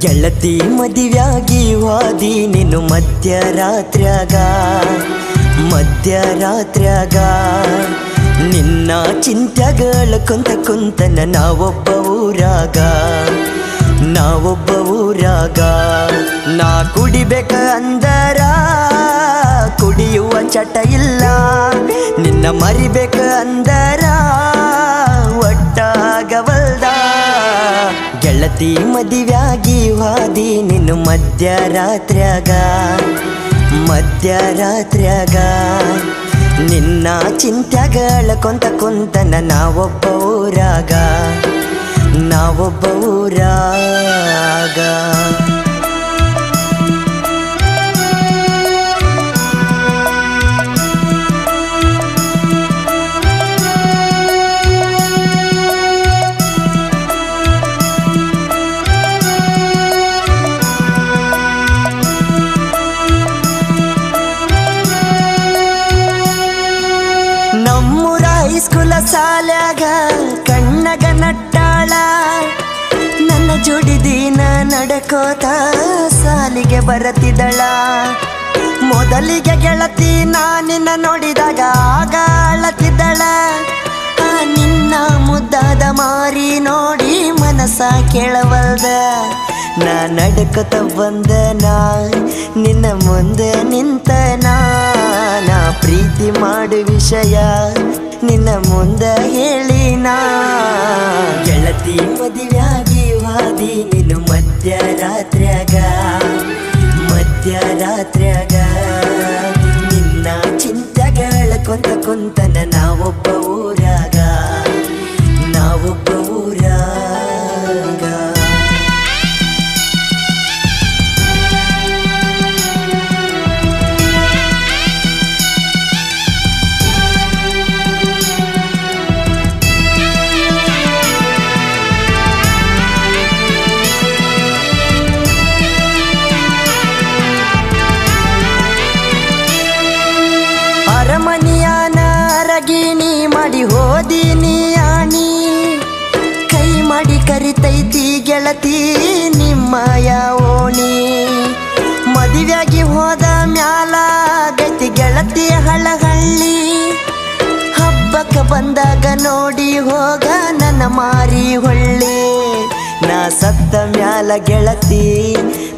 ಗೆಳತಿ ಮದುವ್ಯಾಗಿ ವಾದಿ ನೀನು ಮಧ್ಯರಾತ್ರ್ಯಾಗ ನಿನ್ನ ಚಿಂತ್ಯಗಳ ಕುಂತನ ನಾವೊಬ್ಬ ಊರಾಗ ನಾ ಕುಡಿಬೇಕ ಅಂದರ ಕುಡಿಯುವ ಚಟ ಇಲ್ಲ, ನಿನ್ನ ಮರಿಬೇಕ ಅಂದರ ಒಟ್ಟಾಗವಲ್ದ. ಗೆಳತಿ ಮದುವ್ಯಾಗಿ ವಾದಿ ನೀನು ಮಧ್ಯರಾತ್ರ್ಯಾಗ ನಿನ್ನ ಚಿಂತ್ಯಗಳ ಕುಂತನ ನಾವೊಬ್ಬ ಊರಾಗ ನಮ್ಮೂರ ಹೈಸ್ಕೂಲ ಸಾಲ್ಯಾಗ ಕಣ್ಣಗ ನಟ್ಟಾಳ, ನನ್ನ ಜೋಡಿ ದಿನ ನಡಕೋತ ಸಾಲಿಗೆ ಬರತಿದ್ದಳ. ಮೊದಲಿಗೆ ಗೆಳತಿ ನಿನ್ನ ನೋಡಿದಾಗ ಆಗ ಅಳತಿದ್ದಳ. ನಿನ್ನ ಮುದ್ದಾದ ಮಾರಿ ನೋಡಿ ಮನಸ ಕೇಳವಲ್ದ. ನಾ ನಡ್ಕೊತ ಬಂದನ ನಿನ್ನ ಮುಂದೆ ನಿಂತನ, ನಾ ಪ್ರೀತಿ ಮಾಡು ವಿಷಯ ನಿನ್ನ ಮುಂದೆ ಹೇಳಿನ. ಗೆಳತಿ ಮದುವ್ಯಾಗಿ ವಾದಿ ನೀನು ಮಧ್ಯರಾತ್ರ್ಯಾಗ ನಿನ್ನ ಚಿಂತ್ಯಗಳ ಕುಂತನ ನಾವೊಬ್ಬ ಊರಾಗ ಅರಮನಿಯಾನ ಅರಗಿಣಿ ಮಾಡಿ ಹೋದಿನಿ ಆಣಿ, ಕೈ ಮಾಡಿ ಕರಿತೈತಿ ಗೆಳತಿ ನಿಮ್ಮಯ ಓಣಿ. ಮದುವೆಯಾಗಿ ಹೋದ ಮ್ಯಾಲ ಗತಿ ಗೆಳತಿ ಹಳಹಳ್ಳಿ, ಹಬ್ಬಕ್ಕೆ ಬಂದಾಗ ನೋಡಿ ಹೋಗ ನನ್ನ ಮಾರಿ ಹೊಳ್ಳಿ. ನಾ ಸತ್ತ ಮ್ಯಾಲ ಗೆಳತಿ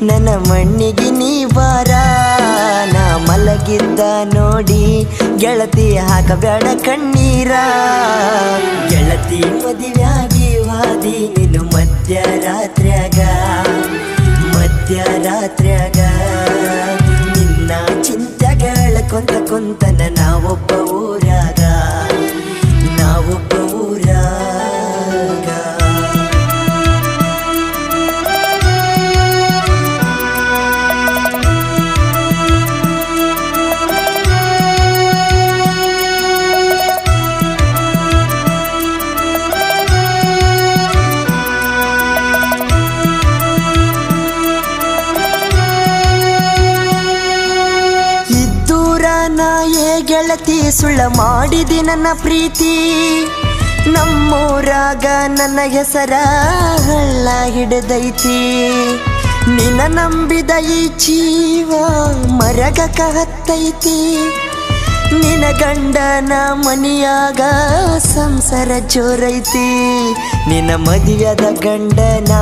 ನನ್ನ ಮಣ್ಣಿಗೆ ನೀ ಬಾರ, ನಾ ಮಲಗಿದ್ದ ನೋಡಿ ಗೆಳತಿ ಹಾಕಬೇಡ ಕಣ್ಣೀರ. ಗೆಳತಿ ಮದುವ್ಯಾಗಿ ವಾದಿ ನೀನು ಮಧ್ಯರಾತ್ರ್ಯಾಗ ನಿನ್ನ ಚಿಂತ್ಯಗಳ ಕುಂತನ ನಾವೊಬ್ಬ ಊರಾಗ ಗೆಳತಿ ಸುಳ್ಳ ಮಾಡಿದಿ ನನ್ನ ಪ್ರೀತಿ, ನಮ್ಮೂರಾಗ ನನ್ನ ಹೆಸರ ಹಳ್ಳ ಹಿಡಿದೈತಿ. ನಿನ್ನ ನಂಬಿದ ಈ ಜೀವ ಮರಗಕ ಹತ್ತೈತಿ, ನಿನ್ನ ಗಂಡನ ಮನಿಯಾಗ ಸಂಸಾರ ಜೋರೈತಿ. ನಿನ್ನ ಮದುವೆಯಾದ ಗಂಡನ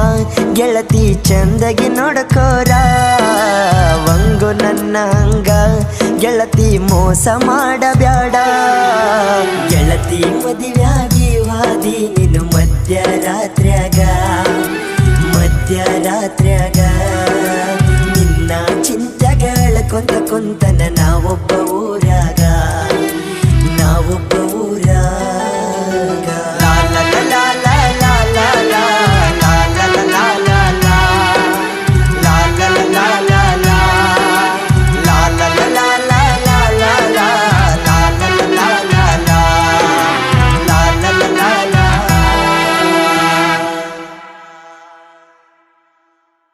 ಗೆಳತಿ ಚಂದಗಿ ನೋಡ್ಕೋರ, ವಂಗು ನನ್ನ ಹಂಗ ಗೆಳತಿ ಮೋಸ ಮಾಡಬ್ಯಾಡ. ಗೆಳತಿ ಮದುವ್ಯಾಗಿ ವಾದಿ ನೀನು ಮಧ್ಯರಾತ್ರ್ಯಾಗ ನಿನ್ನ ಚಿಂತ್ಯಗಳ ಕುಂತನ ನಾವೊಬ್ಬ